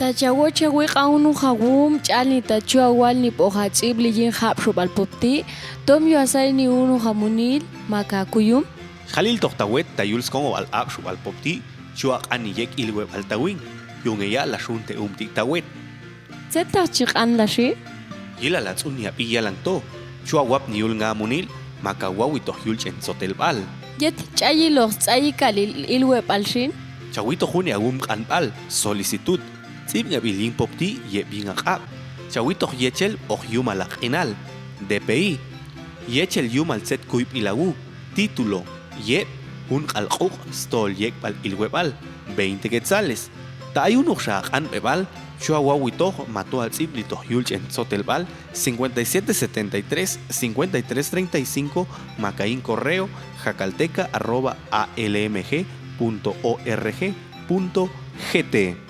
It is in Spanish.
Tachawoche wiq'awnu hawum ch'alni tachuawal ni p'ojatz'ibli yin hapxub'al popti tom yuasay ni unu hamunil makakuyum Jalil tohtawet tayuls kongo al apshu al popti chuak aniyek ilweb al tawin yungeya la shunte umti tawet zetaq chiq'an lashi yila la tzun ya piya lang to chuawap niul nga munil makawawi tohyul chen sotelbal yet ch'ayiloq tz'ayi kalil ilweb alshin chawito juni agum qanbal solicitud tzib nga bilin popti ye bingaqab chawito yechel ohyum al qinal DPI yechel yum al set kuip ilagu título ye un qalquq stol yek pal ilwebal 20 quetzales ta ayun uxaqan bebal chuawawito mató al tzib lito yulchen sotelbal 5773 5335 macaín correo jacalteca@almg.org.gt